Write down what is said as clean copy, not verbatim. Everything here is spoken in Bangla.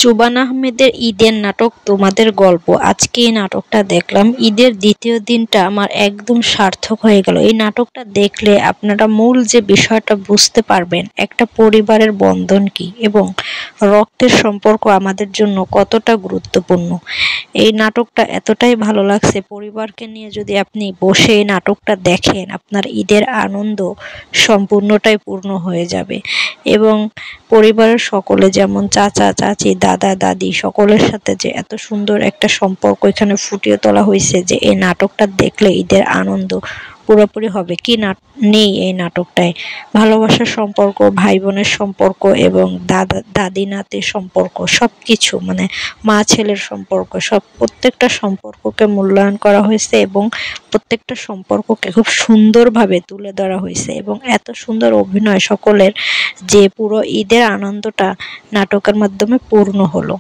জুবান আহমেদের ঈদের নাটক তোমাদের গল্প। আজকে এই নাটকটা দেখলাম। ঈদের দ্বিতীয় দিনটা আমার একদম সার্থক হয়ে গেল। এই নাটকটা দেখলে আপনারা মূল যে বিষয়টা বুঝতে পারবেন, একটা পরিবারের বন্ধন কি এবং রক্তের সম্পর্ক আমাদের জন্য কতটা গুরুত্বপূর্ণ। এই নাটকটা এতটাই ভালো লাগছে, পরিবারকে নিয়ে যদি আপনি বসে এই নাটকটা দেখেন, আপনার ঈদের আনন্দ সম্পূর্ণটাই পূর্ণ হয়ে যাবে। এবং পরিবারের সকলে, যেমন চাচা চাচি, দাদা দাদি, সকলের সাথে যে এত সুন্দর একটা সম্পর্ক এখানে ফুটিয়ে তোলা হয়েছে, যে এই নাটকটা দেখলে ঈদের আনন্দ পুরোপুরি হবে কি না নেই। এই নাটকটায় ভালোবাসার সম্পর্ক, ভাই বোনের সম্পর্ক এবং দাদা দাদি নাতির সম্পর্ক, সবকিছু মানে মা ছেলের সম্পর্ক, প্রত্যেকটা সম্পর্ককে মূল্যায়ন করা হয়েছে এবং প্রত্যেকটা সম্পর্ককে খুব সুন্দরভাবে তুলে ধরা হয়েছে। এবং এত সুন্দর অভিনয় সকলের, যে পুরো ঈদের আনন্দটা নাটকের মাধ্যমে পূর্ণ হলো।